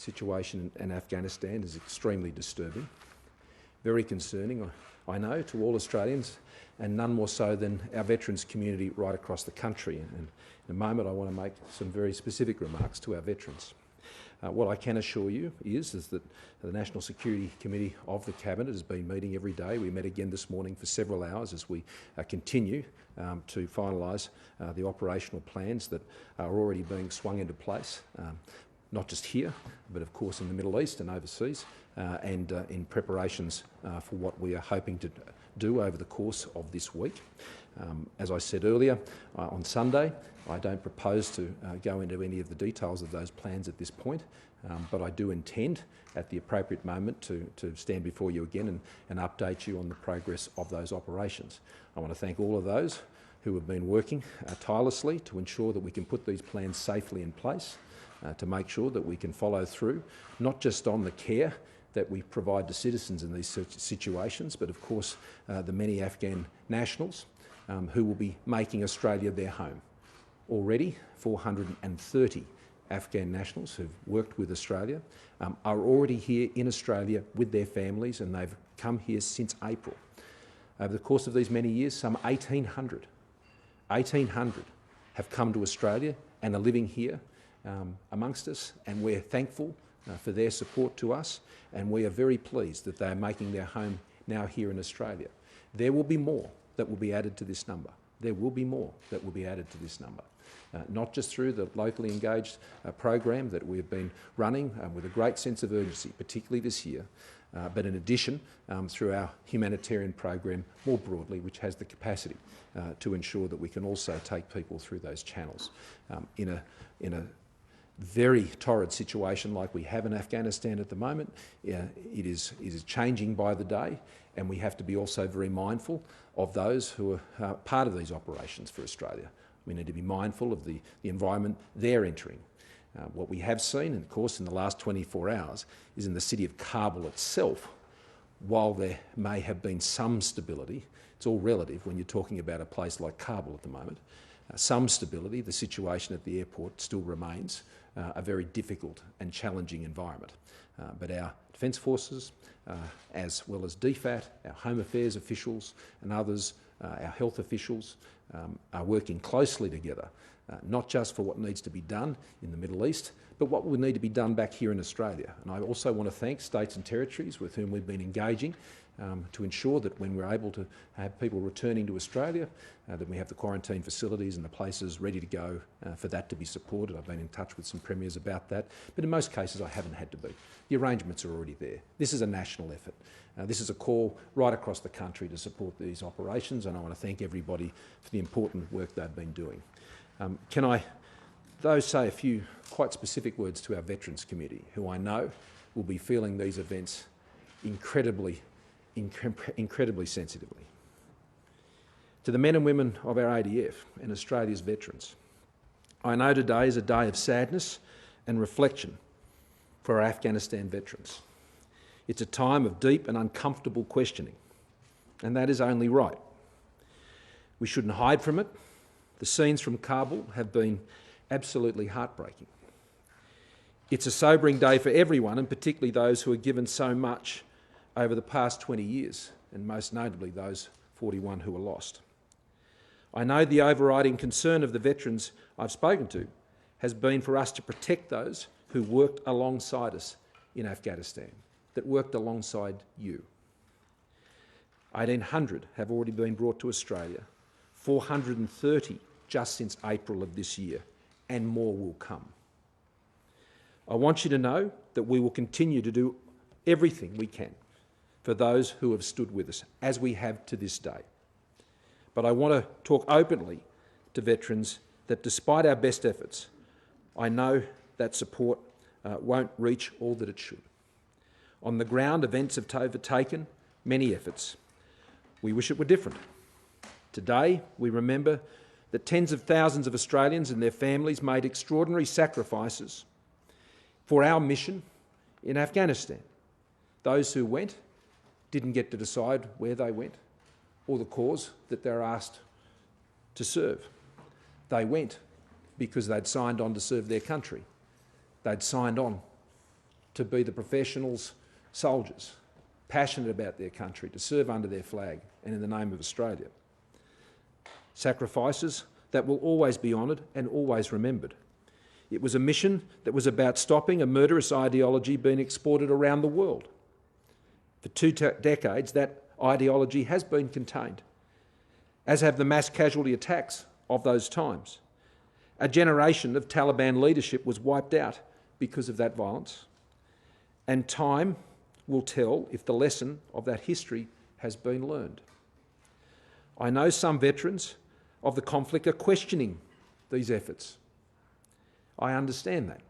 situation in Afghanistan is extremely disturbing, very concerning, I know, to all Australians, and none more so than our veterans community right across the country. And in a moment I want to make some very specific remarks to our veterans. What I can assure you is that the National Security Committee of the Cabinet has been meeting every day. We met again this morning for several hours as we continue to finalise the operational plans that are already being swung into place, not just here, but of course in the Middle East and overseas, and in preparations for what we are hoping to do over the course of this week. As I said earlier, on Sunday, I don't propose to go into any of the details of those plans at this point, but I do intend at the appropriate moment to stand before you again and update you on the progress of those operations. I want to thank all of those who have been working tirelessly to ensure that we can put these plans safely in place, to make sure that we can follow through, not just on the care that we provide to citizens in these situations, but of course the many Afghan nationals who will be making Australia their home. Already 430 Afghan nationals who've worked with Australia are already here in Australia with their families, and they've come here since April. Over the course of these many years, some 1,800 have come to Australia and are living here amongst us, and we're thankful for their support to us, and we are very pleased that they are making their home now here in Australia. There will be more that will be added to this number. There will be more that will be added to this number. Not just through the locally engaged program that we've been running with a great sense of urgency, particularly this year, but in addition through our humanitarian program more broadly, which has the capacity to ensure that we can also take people through those channels. In a very torrid situation like we have in Afghanistan at the moment, it is changing by the day, and we have to be also very mindful of those who are part of these operations for Australia. We need to be mindful of the environment they're entering. What we have seen, and of course in the last 24 hours, is in the city of Kabul itself, while there may have been some stability, it's all relative when you're talking about a place like Kabul at the moment, some stability, the situation at the airport still remains a very difficult and challenging environment. But our Defence Forces, as well as DFAT, our Home Affairs officials and others, our health officials, are working closely together, not just for what needs to be done in the Middle East, but what will need to be done back here in Australia. And I also want to thank states and territories with whom we've been engaging to ensure that when we're able to have people returning to Australia, that we have the quarantine facilities and the places ready to go for that to be supported. I've been in touch with some premiers about that, but in most cases I haven't had to be. The arrangements are already there. This is a national effort. This is a call right across the country to support these operations, and I want to thank everybody for the important work they've been doing. Can I, though, say a few quite specific words to our Veterans Committee, who I know will be feeling these events incredibly sensitively. To the men and women of our ADF and Australia's veterans, I know today is a day of sadness and reflection for our Afghanistan veterans. It's a time of deep and uncomfortable questioning, and that is only right. We shouldn't hide from it. The scenes from Kabul have been absolutely heartbreaking. It's a sobering day for everyone, and particularly those who have given so much over the past 20 years, and most notably those 41 who were lost. I know the overriding concern of the veterans I've spoken to has been for us to protect those who worked alongside us in Afghanistan, that worked alongside you. 1,800 have already been brought to Australia, 430 just since April of this year, and more will come. I want you to know that we will continue to do everything we can for those who have stood with us, as we have to this day. But I want to talk openly to veterans that despite our best efforts, I know that support won't reach all that it should. On the ground, events have overtaken many efforts. We wish it were different. Today, we remember that tens of thousands of Australians and their families made extraordinary sacrifices for our mission in Afghanistan. Those who went didn't get to decide where they went or the cause that they're asked to serve. They went because they'd signed on to serve their country. They'd signed on to be the professionals, soldiers, passionate about their country, to serve under their flag and in the name of Australia. Sacrifices that will always be honoured and always remembered. It was a mission that was about stopping a murderous ideology being exported around the world. For 2 decades, that ideology has been contained, as have the mass casualty attacks of those times. A generation of Taliban leadership was wiped out because of that violence, and time will tell if the lesson of that history has been learned. I know some veterans of the conflict are questioning these efforts. I understand that.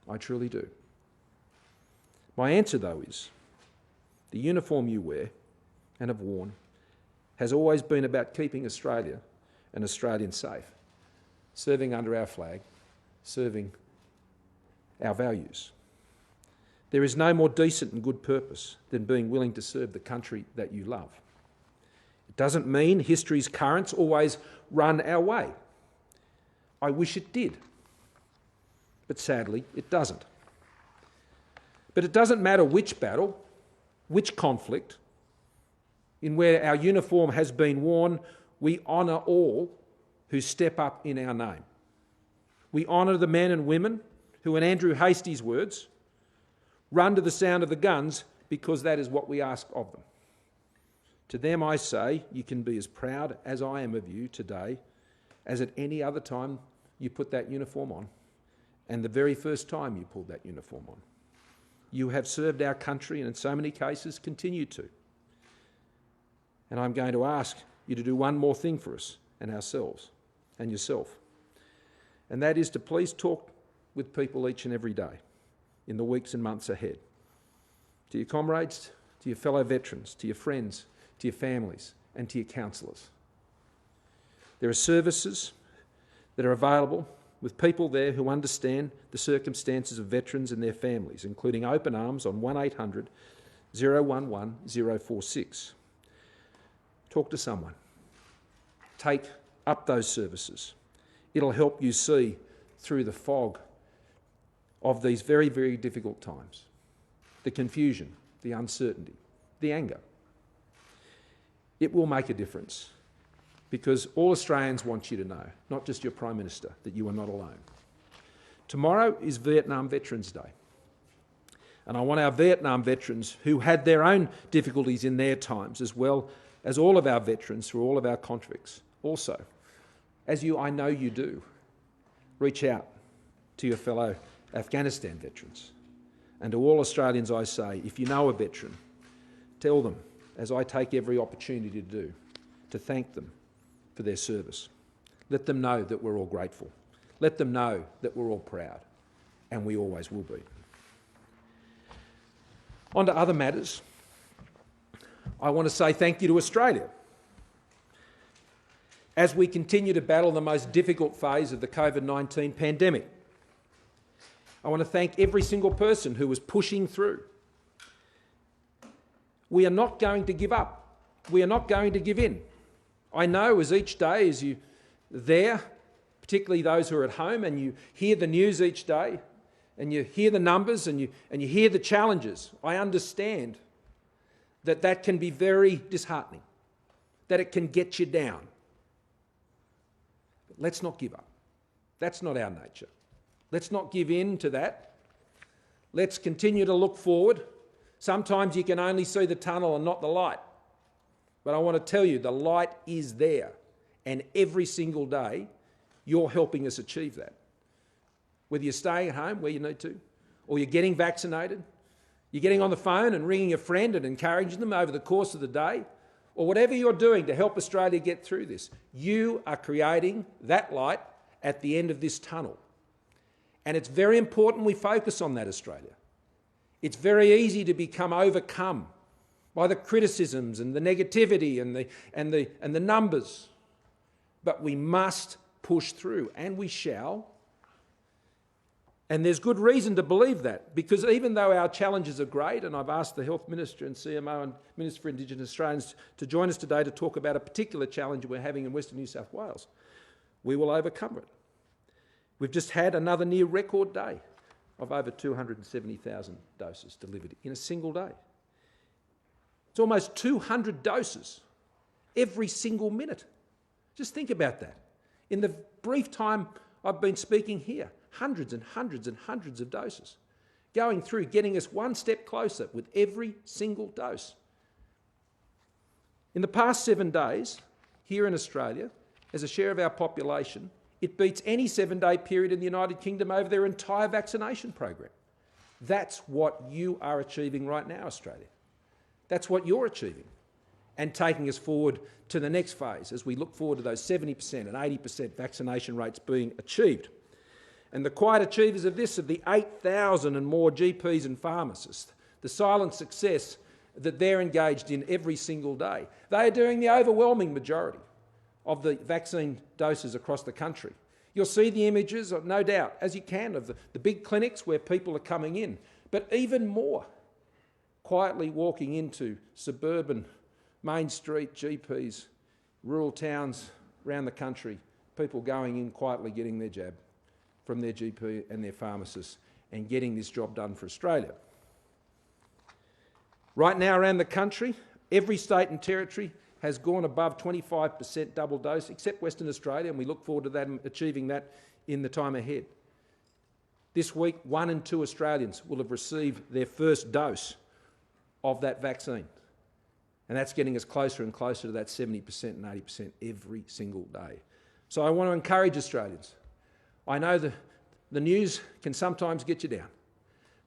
I truly do. My answer, though, is the uniform you wear and have worn has always been about keeping Australia and Australians safe, serving under our flag, serving our values. There is no more decent and good purpose than being willing to serve the country that you love. It doesn't mean history's currents always run our way. I wish it did, but sadly it doesn't. But it doesn't matter which battle, which conflict, in where our uniform has been worn, we honour all who step up in our name. We honour the men and women who, in Andrew Hastie's words, run to the sound of the guns because that is what we ask of them. To them I say, you can be as proud as I am of you today as at any other time you put that uniform on, and the very first time you pulled that uniform on. You have served our country and in so many cases continue to. And I'm going to ask you to do one more thing for us and ourselves and yourself. And that is to please talk with people each and every day in the weeks and months ahead. To your comrades, to your fellow veterans, to your friends, to your families and to your counsellors. There are services that are available with people there who understand the circumstances of veterans and their families, including Open Arms on 1800 011 046. Talk to someone. Take up those services. It'll help you see through the fog of these very, very difficult times. The confusion, the uncertainty, the anger. It will make a difference because all Australians want you to know, not just your Prime Minister, that you are not alone. Tomorrow is Vietnam Veterans Day. And I want our Vietnam veterans who had their own difficulties in their times, as well as all of our veterans through all of our conflicts, also, as I know you do, reach out to your fellow Afghanistan veterans. And to all Australians I say, if you know a veteran, tell them, as I take every opportunity to do, to thank them for their service. Let them know that we're all grateful. Let them know that we're all proud, and we always will be. On to other matters. I want to say thank you to Australia. As we continue to battle the most difficult phase of the COVID-19 pandemic, I want to thank every single person who was pushing through. We are not going to give up. We are not going to give in. I know as each day, as you're there, particularly those who are at home, and you hear the news each day, and you hear the numbers, and you hear the challenges, I understand that that can be very disheartening, that it can get you down. But let's not give up. That's not our nature. Let's not give in to that. Let's continue to look forward. Sometimes you can only see the tunnel and not the light. But I want to tell you, the light is there. And every single day, you're helping us achieve that. Whether you're staying at home where you need to, or you're getting vaccinated, you're getting on the phone and ringing a friend and encouraging them over the course of the day, or whatever you're doing to help Australia get through this, you are creating that light at the end of this tunnel. And it's very important we focus on that, Australia. It's very easy to become overcome by the criticisms and the negativity and the numbers. But we must push through, and we shall. And there's good reason to believe that, because even though our challenges are great, and I've asked the Health Minister and CMO and Minister for Indigenous Australians to join us today to talk about a particular challenge we're having in Western New South Wales, we will overcome it. We've just had another near record day. of over 270,000 doses delivered in a single day. It's almost 200 doses every single minute. Just think about that. In the brief time I've been speaking here, hundreds and hundreds and hundreds of doses going through, getting us one step closer with every single dose. In the past 7 days, here in Australia, as a share of our population, it beats any 7-day period in the United Kingdom over their entire vaccination program. That's what you are achieving right now, Australia. That's what you're achieving, and taking us forward to the next phase as we look forward to those 70% and 80% vaccination rates being achieved. And the quiet achievers of this are the 8,000 and more GPs and pharmacists, the silent success that they're engaged in every single day. They are doing the overwhelming majority of the vaccine doses across the country. You'll see the images, no doubt, as you can, of the big clinics where people are coming in, but even more, quietly walking into suburban Main Street GPs, rural towns around the country, people going in quietly getting their jab from their GP and their pharmacists and getting this job done for Australia. Right now around the country, every state and territory has gone above 25% double dose, except Western Australia, and we look forward to that, achieving that in the time ahead. This week, 1 in 2 Australians will have received their first dose of that vaccine. And that's getting us closer and closer to that 70% and 80% every single day. So I want to encourage Australians. I know the news can sometimes get you down,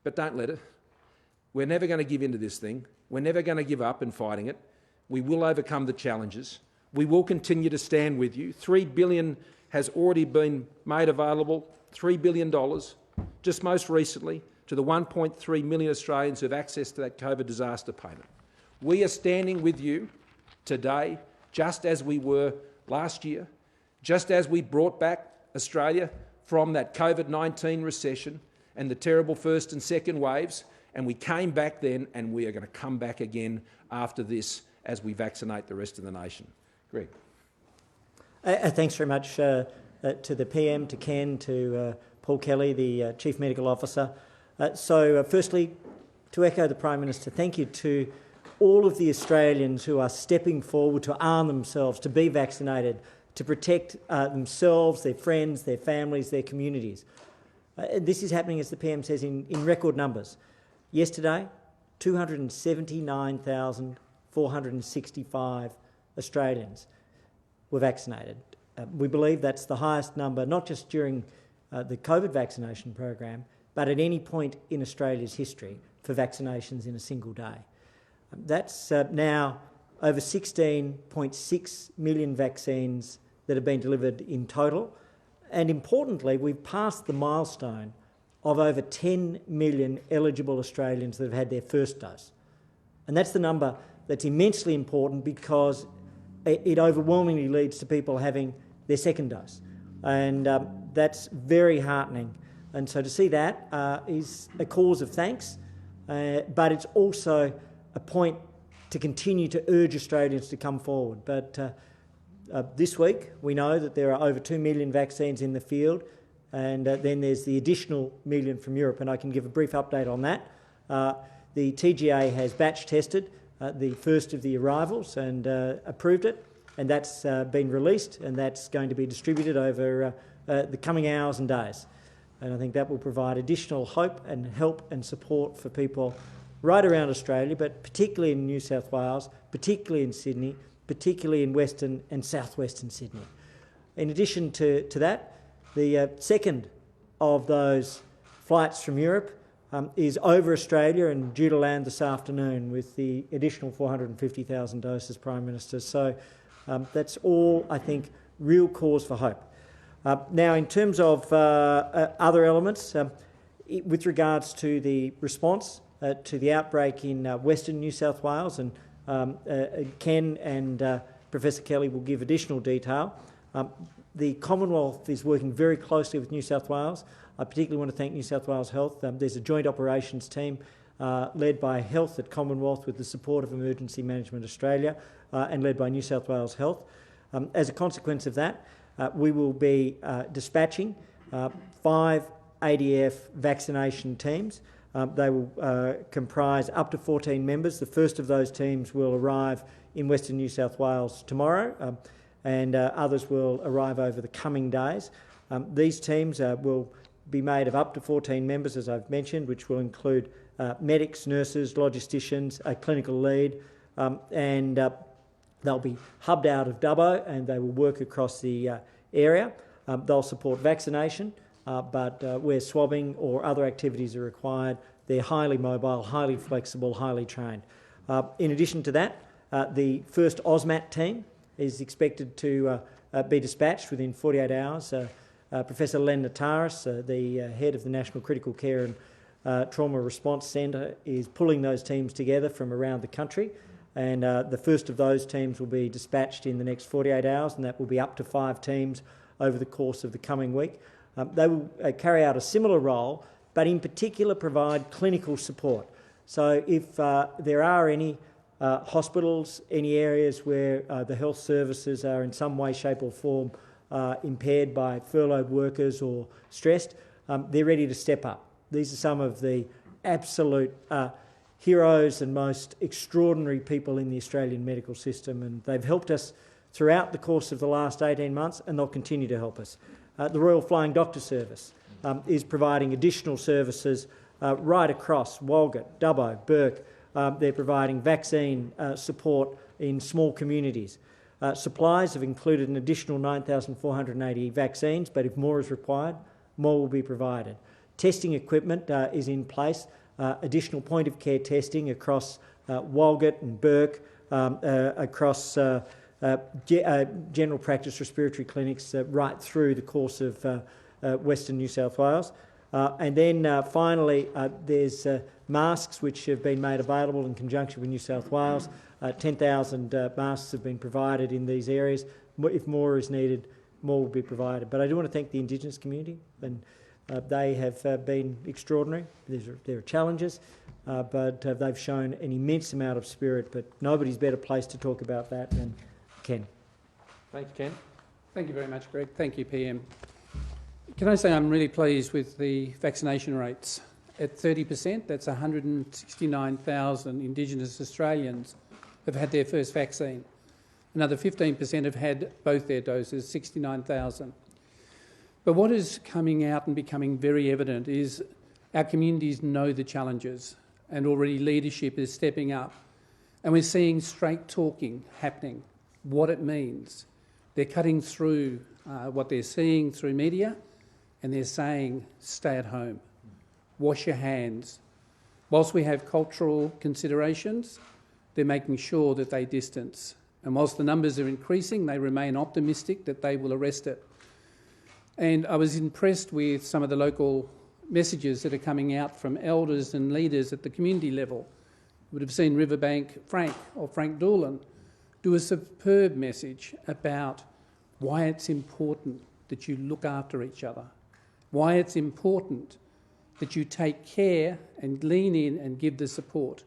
but don't let it. We're never going to give in to this thing. We're never going to give up in fighting it. We will overcome the challenges. We will continue to stand with you. $3 billion has already been made available, $3 billion, just most recently, to the 1.3 million Australians who have access to that COVID disaster payment. We are standing with you today, just as we were last year, just as we brought back Australia from that COVID-19 recession and the terrible first and second waves, and we came back then, and we are going to come back again after this as we vaccinate the rest of the nation. Greg. Thanks very much to the PM, to Ken, to Paul Kelly, the Chief Medical Officer. Firstly, to echo the Prime Minister, thank you to all of the Australians who are stepping forward to arm themselves, to be vaccinated, to protect themselves, their friends, their families, their communities. This is happening, as the PM says, in record numbers. Yesterday, 279,465 Australians were vaccinated. We believe that's the highest number, not just during the COVID vaccination program, but at any point in Australia's history for vaccinations in a single day. That's now over 16.6 million vaccines that have been delivered in total. And importantly, we've passed the milestone of over 10 million eligible Australians that have had their first dose. And that's the number that's immensely important because it overwhelmingly leads to people having their second dose. And that's very heartening. And so to see that is a cause of thanks, but it's also a point to continue to urge Australians to come forward. But this week, we know that there are over 2 million vaccines in the field, and then there's the additional million from Europe, and I can give a brief update on that. The TGA has batch tested the first of the arrivals and approved it, and that's been released, and that's going to be distributed over the coming hours and days. And I think that will provide additional hope and help and support for people right around Australia, but particularly in New South Wales, particularly in Sydney, particularly in Western and southwestern Sydney. In addition to that, the second of those flights from Europe is over Australia and due to land this afternoon with the additional 450,000 doses, Prime Minister. So that's all, I think, real cause for hope. Now, in terms of other elements, with regards to the response to the outbreak in Western New South Wales, and Ken and Professor Kelly will give additional detail. The Commonwealth is working very closely with New South Wales. I particularly want to thank New South Wales Health. There's a joint operations team led by Health at Commonwealth with the support of Emergency Management Australia and led by New South Wales Health. As a consequence of that, we will be dispatching 5 ADF vaccination teams. They will comprise up to 14 members. The first of those teams will arrive in Western New South Wales tomorrow, and others will arrive over the coming days. These teams will be made of up to 14 members, as I've mentioned, which will include medics, nurses, logisticians, a clinical lead, and they'll be hubbed out of Dubbo and they will work across the area. They'll support vaccination, but where swabbing or other activities are required, they're highly mobile, highly flexible, highly trained. In addition to that, the first AUSMAT team is expected to be dispatched within 48 hours. Professor Len Nataris, the head of the National Critical Care and Trauma Response Centre, is pulling those teams together from around the country, and the first of those teams will be dispatched in the next 48 hours, and that will be up to 5 teams over the course of the coming week. They will carry out a similar role, but in particular provide clinical support. So if there are any hospitals, any areas where the health services are in some way, shape or form impaired by furloughed workers or stressed, they're ready to step up. These are some of the absolute heroes and most extraordinary people in the Australian medical system, and they've helped us throughout the course of the last 18 months, and they'll continue to help us. The Royal Flying Doctor Service is providing additional services right across Walgett, Dubbo, Bourke. They're providing vaccine support in small communities. Supplies have included an additional 9,480 vaccines, but if more is required, more will be provided. Testing equipment is in place, additional point-of-care testing across Walgett and Bourke, across general practice respiratory clinics right through the course of Western New South Wales. And then finally, there's masks which have been made available in conjunction with New South Wales. 10,000 masks have been provided in these areas. If more is needed, more will be provided. But I do want to thank the Indigenous community, and they have been extraordinary. There are challenges, but they've shown an immense amount of spirit, but nobody's better placed to talk about that than Ken. Thank you, Ken. Thank you very much, Greg. Thank you, PM. Can I say I'm really pleased with the vaccination rates. At 30%, that's 169,000 Indigenous Australians have had their first vaccine. Another 15% have had both their doses, 69,000. But what is coming out and becoming very evident is our communities know the challenges, and already leadership is stepping up. And we're seeing straight talking happening, what it means. They're cutting through what they're seeing through media, and they're saying, stay at home, wash your hands. Whilst we have cultural considerations, they're making sure that they distance. And whilst the numbers are increasing, they remain optimistic that they will arrest it. And I was impressed with some of the local messages that are coming out from elders and leaders at the community level. You would have seen Riverbank Frank Doolan do a superb message about why it's important that you look after each other, why it's important that you take care and lean in and give the support.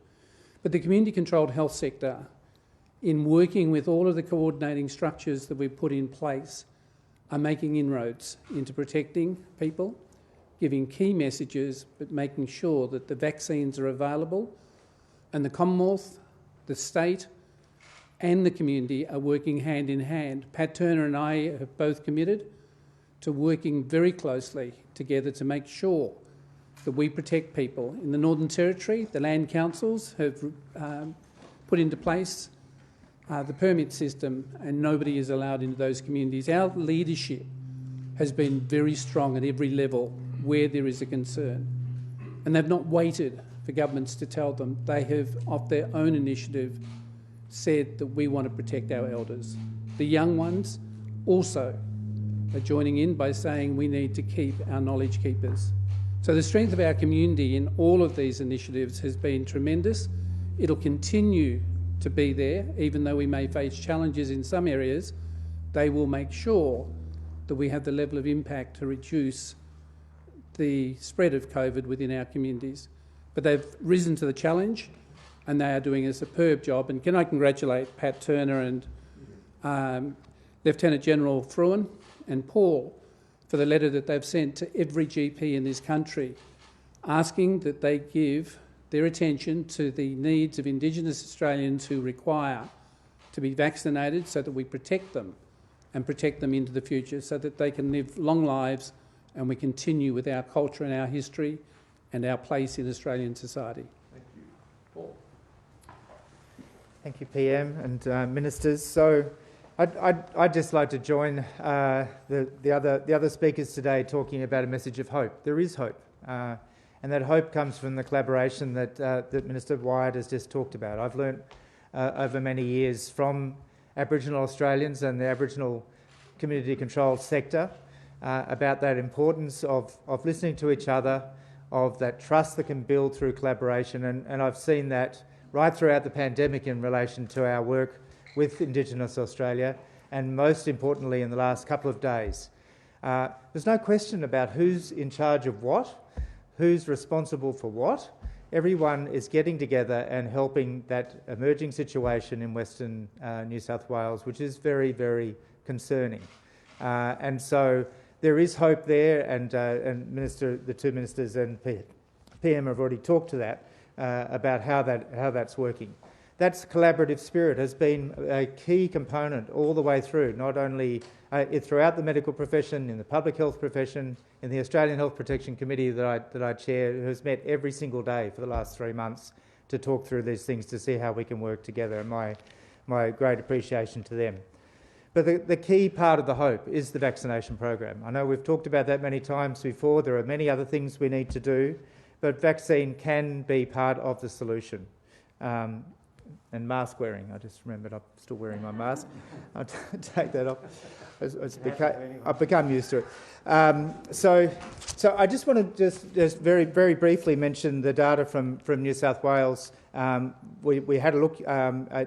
But the community-controlled health sector, in working with all of the coordinating structures that we've put in place, are making inroads into protecting people, giving key messages, but making sure that the vaccines are available, and the Commonwealth, the state and the community are working hand in hand. Pat Turner and I have both committed to working very closely together to make sure that we protect people. In the Northern Territory, the land councils have put into place the permit system, and nobody is allowed into those communities. Our leadership has been very strong at every level where there is a concern, and they've not waited for governments to tell them. They have, of their own initiative, said that we want to protect our elders. The young ones also are joining in by saying we need to keep our knowledge keepers. So the strength of our community in all of these initiatives has been tremendous. It'll continue to be there, even though we may face challenges in some areas. They will make sure that we have the level of impact to reduce the spread of COVID within our communities. But they've risen to the challenge, and they are doing a superb job. And can I congratulate Pat Turner and Lieutenant General Fruin and Paul for the letter that they've sent to every GP in this country, asking that they give their attention to the needs of Indigenous Australians who require to be vaccinated so that we protect them and protect them into the future so that they can live long lives and we continue with our culture and our history and our place in Australian society. Thank you. Paul. Thank you, PM and ministers. So I'd just like to join the other speakers today talking about a message of hope. There is hope. And that hope comes from the collaboration that Minister Wyatt has just talked about. I've learnt over many years from Aboriginal Australians and the Aboriginal community-controlled sector about that importance of listening to each other, of that trust that can build through collaboration. And I've seen that right throughout the pandemic in relation to our work with Indigenous Australia, and most importantly in the last couple of days. There's no question about who's in charge of what, who's responsible for what. Everyone is getting together and helping that emerging situation in Western New South Wales, which is very, very concerning. And so there is hope there, and the two ministers and PM have already talked to that about how that's working. That collaborative spirit has been a key component all the way through, not only throughout the medical profession, in the public health profession, in the Australian Health Protection Committee that I chair, who has met every single day for the last 3 months to talk through these things to see how we can work together, and my great appreciation to them. But the key part of the hope is the vaccination program. I know we've talked about that many times before. There are many other things we need to do, but vaccine can be part of the solution. And mask wearing. I just remembered I'm still wearing my mask. I'll take that off. I've become used to it. So I just want to just very, very briefly mention the data from New South Wales. We had a look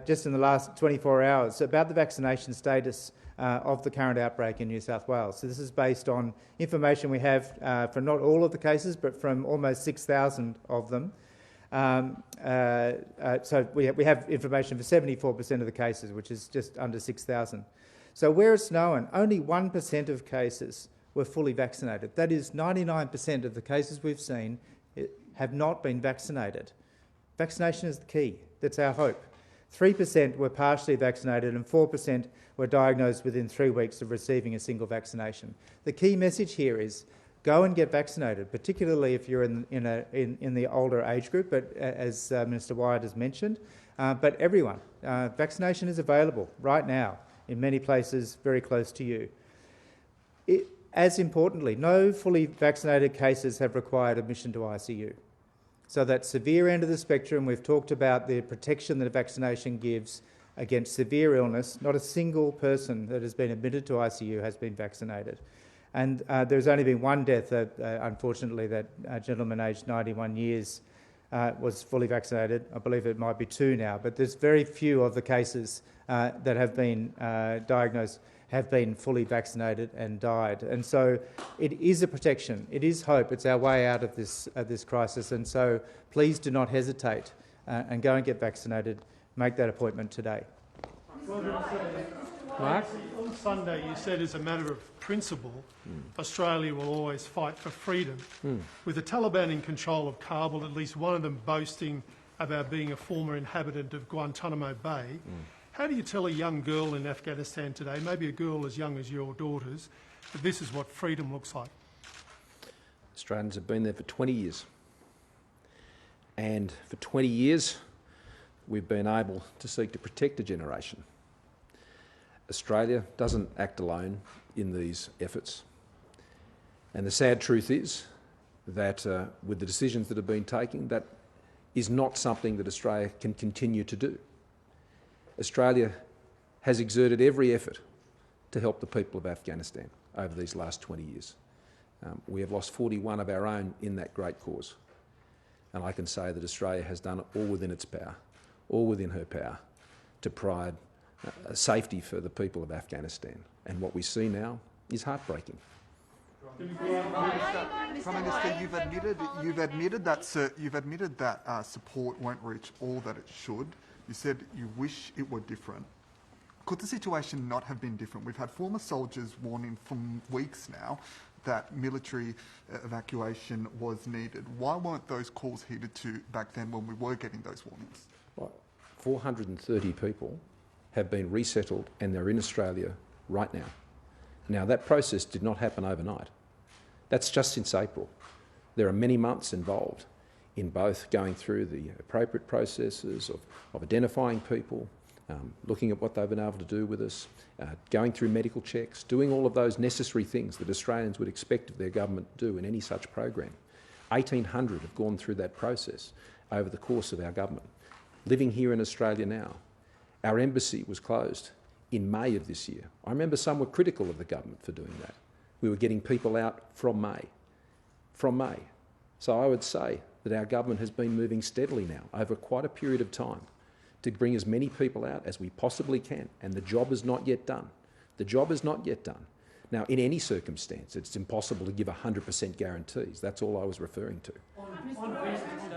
just in the last 24 hours about the vaccination status of the current outbreak in New South Wales. So this is based on information we have from not all of the cases, but from almost 6,000 of them. So we have information for 74% of the cases, which is just under 6,000. So where it's known, only 1% of cases were fully vaccinated. That is, 99% of the cases we've seen have not been vaccinated. Vaccination is the key. That's our hope. 3% were partially vaccinated and 4% were diagnosed within 3 weeks of receiving a single vaccination. The key message here is go and get vaccinated, particularly if you're in the older age group, but as Minister Wyatt has mentioned. But everyone, vaccination is available right now in many places very close to you. As importantly, no fully vaccinated cases have required admission to ICU. So that severe end of the spectrum, we've talked about the protection that a vaccination gives against severe illness. Not a single person that has been admitted to ICU has been vaccinated. And there's only been one death, unfortunately, that gentleman aged 91 years was fully vaccinated. I believe it might be 2 now, but there's very few of the cases that have been diagnosed have been fully vaccinated and died. And so it is a protection. It is hope. It's our way out of this crisis. And so please do not hesitate and go and get vaccinated. Make that appointment today. Mark? On Sunday you said as a matter of principle, Australia will always fight for freedom. With the Taliban in control of Kabul, at least one of them boasting about being a former inhabitant of Guantanamo Bay, how do you tell a young girl in Afghanistan today, maybe a girl as young as your daughters, that this is what freedom looks like? Australians have been there for 20 years. And for 20 years, we've been able to seek to protect a generation. Australia doesn't act alone in these efforts. And the sad truth is that with the decisions that have been taken, that is not something that Australia can continue to do. Australia has exerted every effort to help the people of Afghanistan over these last 20 years. We have lost 41 of our own in that great cause. And I can say that Australia has done all within its power, all within her power, to provide safety for the people of Afghanistan. And what we see now is heartbreaking. Prime Minister, you've admitted that support won't reach all that it should. You said you wish it were different. Could the situation not have been different? We've had former soldiers warning for weeks now that military evacuation was needed. Why weren't those calls heeded to back then when we were getting those warnings? Well, 430 people have been resettled and they're in Australia right now. Now, that process did not happen overnight. That's just since April. There are many months involved in both going through the appropriate processes of identifying people, looking at what they've been able to do with us, going through medical checks, doing all of those necessary things that Australians would expect of their government to do in any such program. 1,800 have gone through that process over the course of our government. Living here in Australia now, our embassy was closed in May of this year. I remember some were critical of the government for doing that. We were getting people out from May. So I would say that our government has been moving steadily now over quite a period of time to bring as many people out as we possibly can, and the job is not yet done. The job is not yet done. Now, in any circumstance, it's impossible to give 100% guarantees. That's all I was referring to. On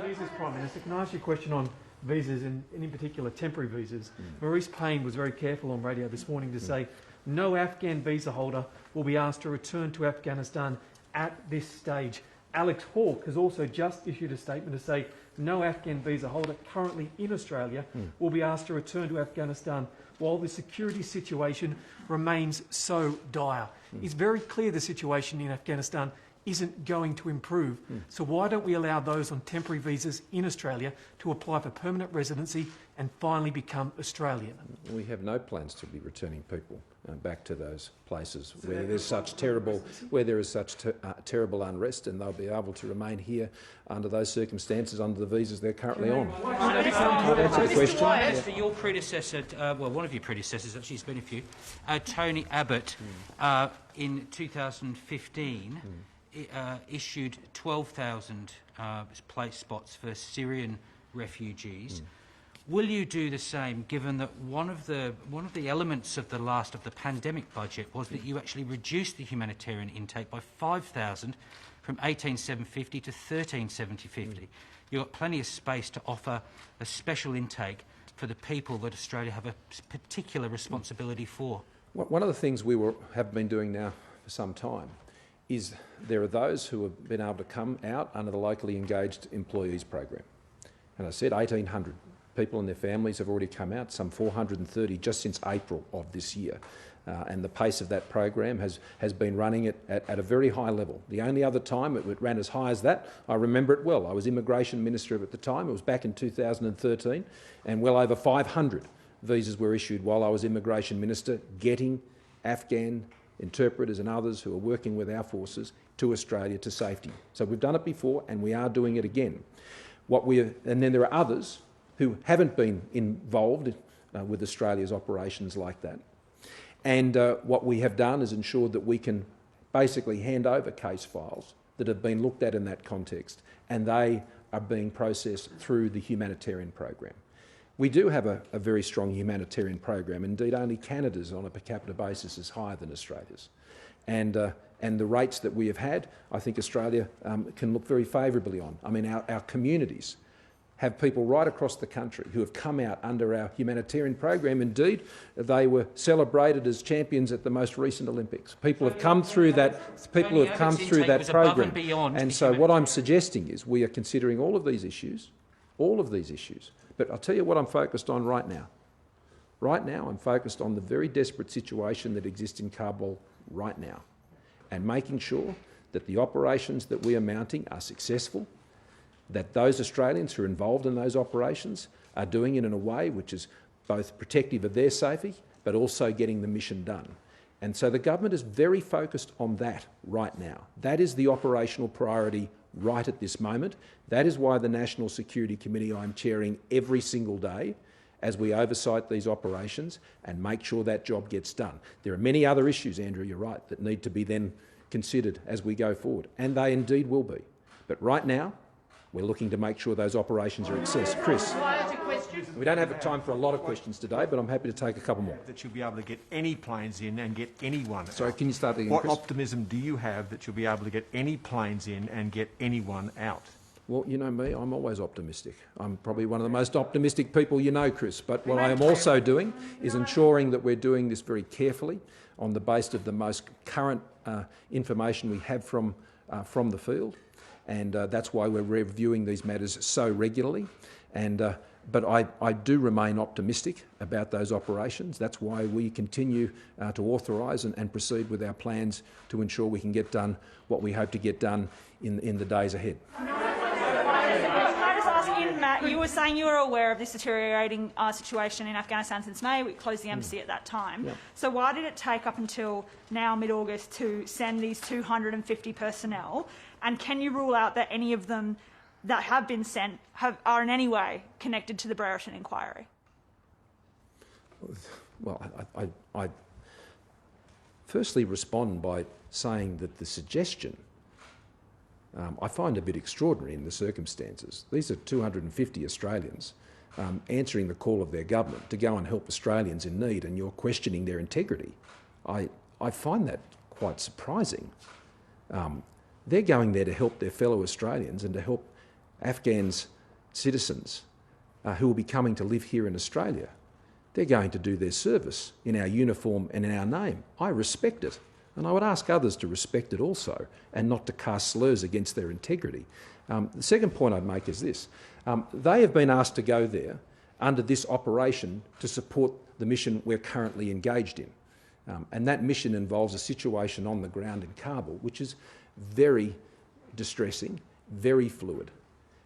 visas, Prime Minister, can I ask you a question on visas, and in particular temporary visas? Maurice Payne was very careful on radio this morning to say no Afghan visa holder will be asked to return to Afghanistan at this stage. Alex Hawke has also just issued a statement to say no Afghan visa holder currently in Australia will be asked to return to Afghanistan while the security situation remains so dire. It's very clear the situation in Afghanistan isn't going to improve. So why don't we allow those on temporary visas in Australia to apply for permanent residency and finally become Australian? We have no plans to be returning people back to those places where there's such terrible, terrible unrest, and they'll be able to remain here under those circumstances, under the visas they're currently on. That's the question. Prior to your predecessor, well, one of your predecessors, actually, it's been a few, Tony Abbott, in 2015. Issued 12,000 place spots for Syrian refugees. Will you do the same, given that one of the elements of the pandemic budget was that you actually reduced the humanitarian intake by 5,000 from 18,750 to 13,750? You've got plenty of space to offer a special intake for the people that Australia have a particular responsibility for. One of the things we have been doing now for some time is there are those who have been able to come out under the locally engaged employees program. And I said 1,800 people and their families have already come out, some 430 just since April of this year. And the pace of that program has been running at a very high level. The only other time it ran as high as that, I remember it well. I was Immigration Minister at the time. It was back in 2013, and well over 500 visas were issued while I was Immigration Minister, getting Afghan interpreters and others who are working with our forces to Australia to safety. So we've done it before and we are doing it again. And then there are others who haven't been involved with Australia's operations like that. And what we have done is ensured that we can basically hand over case files that have been looked at in that context, and they are being processed through the humanitarian program. We do have a very strong humanitarian program. Indeed, only Canada's on a per capita basis is higher than Australia's. And the rates that we have had, I think Australia can look very favourably on. I mean, our communities have people right across the country who have come out under our humanitarian program. Indeed, they were celebrated as champions at the most recent Olympics. People have come through that. People have come through that program. And so, what I'm suggesting is we are considering all of these issues. But I'll tell you what I'm focused on right now. Right now, I'm focused on the very desperate situation that exists in Kabul right now, and making sure that the operations that we are mounting are successful, that those Australians who are involved in those operations are doing it in a way which is both protective of their safety, but also getting the mission done. And so the government is very focused on that right now. That is the operational priority right at this moment. That is why the National Security Committee I'm chairing every single day as we oversight these operations and make sure that job gets done. There are many other issues, Andrew, you're right, that need to be then considered as we go forward, and they indeed will be. But right now, we're looking to make sure those operations are accessed. Chris, we don't have time for a lot of questions today, but I'm happy to take a couple more. That you'll be able to get any planes in and get anyone out. Sorry, can you start again, What Chris? optimism do you have that you'll be able to get any planes in and get anyone out? Well, you know me, I'm always optimistic. I'm probably one of the most optimistic people you know, Chris. But what I am also doing is ensuring that we're doing this very carefully on the basis of the most current information we have from the field. And that's why we're reviewing these matters so regularly. And but I do remain optimistic about those operations. That's why we continue to authorise and proceed with our plans to ensure we can get done what we hope to get done in the days ahead. Matt, you were saying you were aware of this deteriorating situation in Afghanistan since May. We closed the embassy at that time. Yep. So why did it take up until now, mid-August, to send these 250 personnel? And can you rule out that any of them that have been sent are in any way connected to the Brereton inquiry? Well, I firstly respond by saying that the suggestion I find a bit extraordinary in the circumstances. These are 250 Australians answering the call of their government to go and help Australians in need, and you're questioning their integrity. I find that quite surprising. They're going there to help their fellow Australians and to help Afghans, citizens who will be coming to live here in Australia. They're going to do their service in our uniform and in our name. I respect it. And I would ask others to respect it also and not to cast slurs against their integrity. The second point I'd make is this. They have been asked to go there under this operation to support the mission we're currently engaged in. And that mission involves a situation on the ground in Kabul, which is very distressing, very fluid.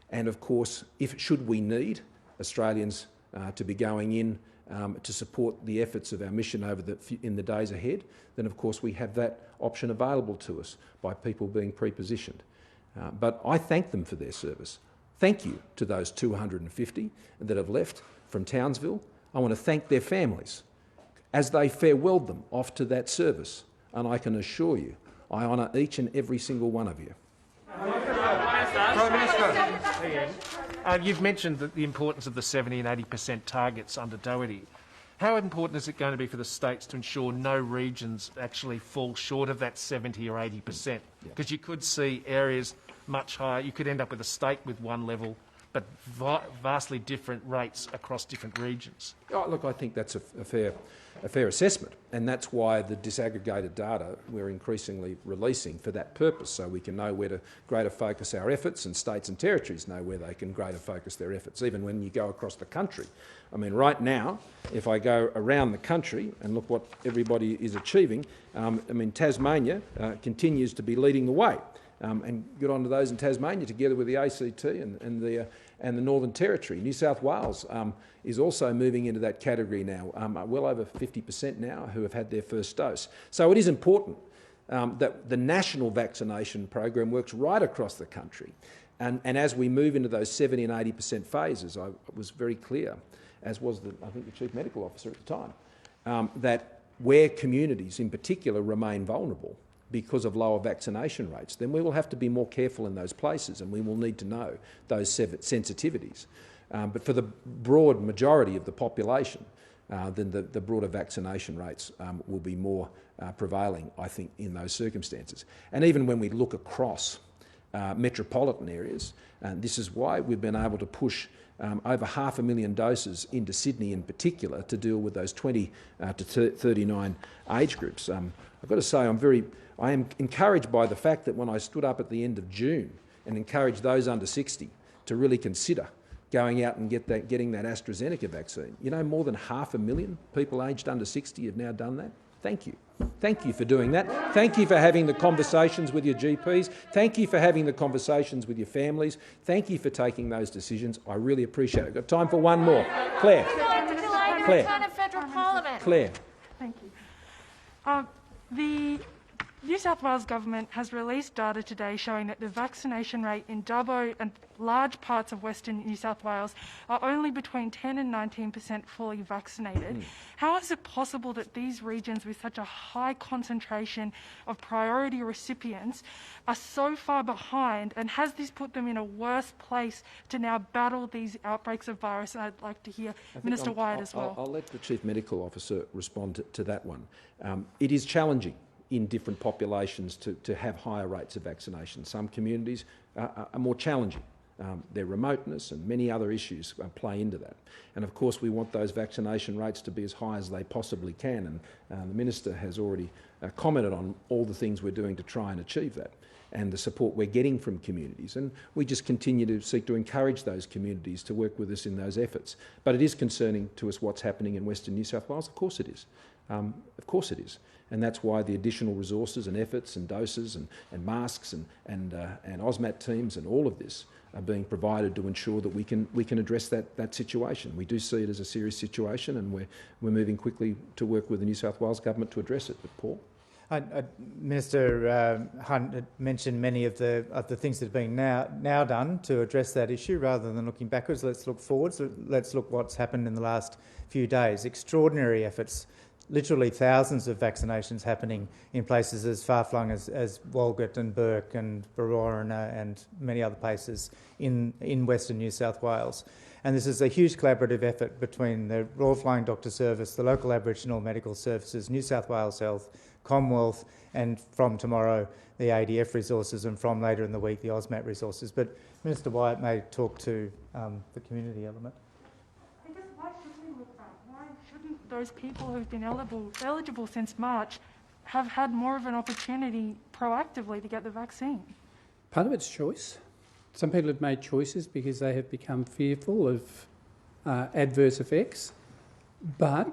And of course, should we need Australians to be going in to support the efforts of our mission in the days ahead, then of course we have that option available to us by people being pre-positioned. But I thank them for their service. Thank you to those 250 that have left from Townsville. I want to thank their families as they farewelled them off to that service. And I can assure you, I honour each and every single one of you. Prime Minister, you've mentioned the importance of the 70 and 80% targets under Doherty. How important is it going to be for the states to ensure no regions actually fall short of that 70 or 80%? Because you could see areas much higher. You could end up with a state with one level, but vastly different rates across different regions. Oh, look, I think that's a fair assessment, and that's why the disaggregated data we're increasingly releasing for that purpose, so we can know where to greater focus our efforts, and states and territories know where they can greater focus their efforts, even when you go across the country. I mean, right now, if I go around the country and look what everybody is achieving, I mean, Tasmania continues to be leading the way. And good on to those in Tasmania, together with the ACT and the Northern Territory. New South Wales is also moving into that category now, well over 50% now who have had their first dose. So it is important that the national vaccination program works right across the country. And as we move into those 70 and 80% phases, I was very clear, as was I think the Chief Medical Officer at the time, that where communities in particular remain vulnerable because of lower vaccination rates, then we will have to be more careful in those places, and we will need to know those sensitivities. But for the broad majority of the population, then the broader vaccination rates will be more prevailing, I think, in those circumstances. And even when we look across metropolitan areas, and this is why we've been able to push over 500,000 doses into Sydney in particular to deal with those 20 to 39 age groups. I've got to say I am encouraged by the fact that when I stood up at the end of June and encouraged those under 60 to really consider going out and getting that AstraZeneca vaccine, you know, more than 500,000 people aged under 60 have now done that. Thank you. Thank you for doing that. Thank you for having the conversations with your GPs. Thank you for having the conversations with your families. Thank you for taking those decisions. I really appreciate it. Got time for one more. Claire. Claire. Federal Parliament. Claire. Thank you. The New South Wales government has released data today showing that the vaccination rate in Dubbo and large parts of Western New South Wales are only between 10 and 19% fully vaccinated. How is it possible that these regions with such a high concentration of priority recipients are so far behind, and has this put them in a worse place to now battle these outbreaks of virus? And I'd like to hear Minister Wyatt as well. I'll let the Chief Medical Officer respond to that one. It is challenging in different populations to have higher rates of vaccination. Some communities are more challenging their remoteness and many other issues play into that. And of course we want those vaccination rates to be as high as they possibly can, and the Minister has already commented on all the things we're doing to try and achieve that, and the support we're getting from communities. And we just continue to seek to encourage those communities to work with us in those efforts. But it is concerning to us what's happening in Western New South Wales. Of course it is. Of course it is. And that's why the additional resources and efforts and doses and masks and AUSMAT teams and all of this are being provided to ensure that we can address that situation. We do see it as a serious situation, and we're moving quickly to work with the New South Wales government to address it. But Paul? Minister Hunt had mentioned many of the things that are being now done to address that issue. Rather than looking backwards, let's look forwards. Let's look what's happened in the last few days. Extraordinary efforts. Literally thousands of vaccinations happening in places as far-flung as Walgett and Burke and Berowra and many other places in Western New South Wales. And this is a huge collaborative effort between the Royal Flying Doctor Service, the local Aboriginal Medical Services, New South Wales Health, Commonwealth, and from tomorrow the ADF resources, and from later in the week the AUSMAT resources. But Minister Wyatt may talk to the community element. I guess why should we look back? Why shouldn't those people who've been eligible since March have had more of an opportunity proactively to get the vaccine? Part of it's choice. Some people have made choices because they have become fearful of adverse effects, but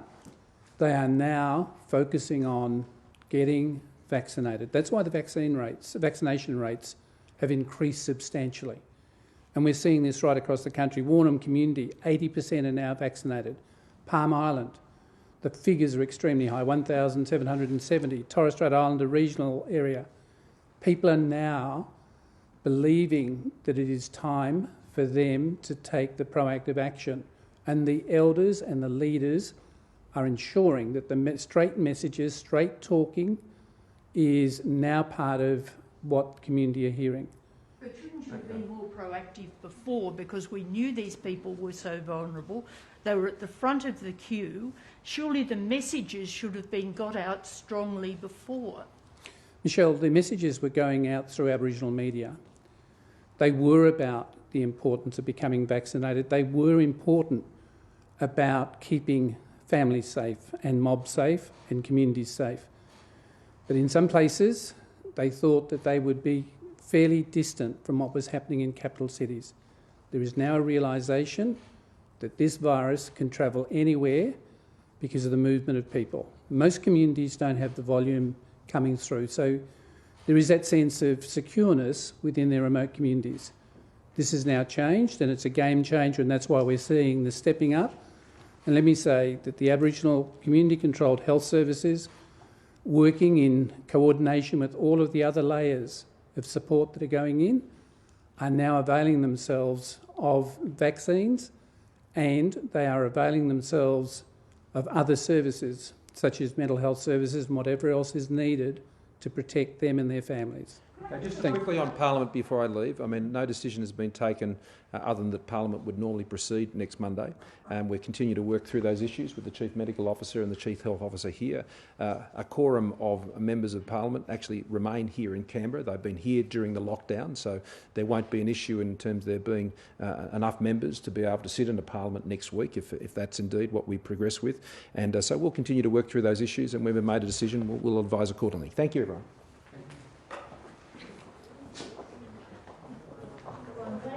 they are now focusing on getting vaccinated. That's why the vaccination rates have increased substantially. And we're seeing this right across the country. Warnham community, 80% are now vaccinated. Palm Island, the figures are extremely high, 1,770. Torres Strait Islander regional area. People are now believing that it is time for them to take the proactive action. And the elders and the leaders are ensuring that the straight messages, straight talking is now part of what community are hearing. But shouldn't you have been more proactive before, because we knew these people were so vulnerable? They were at the front of the queue. Surely the messages should have been got out strongly before. Michelle, the messages were going out through Aboriginal media. They were about the importance of becoming vaccinated. They were important about keeping families safe and mobs safe and communities safe. But in some places, they thought that they would be fairly distant from what was happening in capital cities. There is now a realisation that this virus can travel anywhere because of the movement of people. Most communities don't have the volume coming through, so there is that sense of secureness within their remote communities. This has now changed, and it's a game changer, and that's why we're seeing the stepping up. And let me say that the Aboriginal community-controlled health services, working in coordination with all of the other layers of support that are going in, are now availing themselves of vaccines, and they are availing themselves of other services, such as mental health services and whatever else is needed to protect them and their families. Just quickly on Parliament before I leave, I mean, no decision has been taken other than that Parliament would normally proceed next Monday, and we continue to work through those issues with the Chief Medical Officer and the Chief Health Officer here. A quorum of members of Parliament actually remain here in Canberra. They've been here during the lockdown, so there won't be an issue in terms of there being enough members to be able to sit in a Parliament next week if that's indeed what we progress with. And so we'll continue to work through those issues, and when we've made a decision, we'll advise accordingly. Thank you, everyone.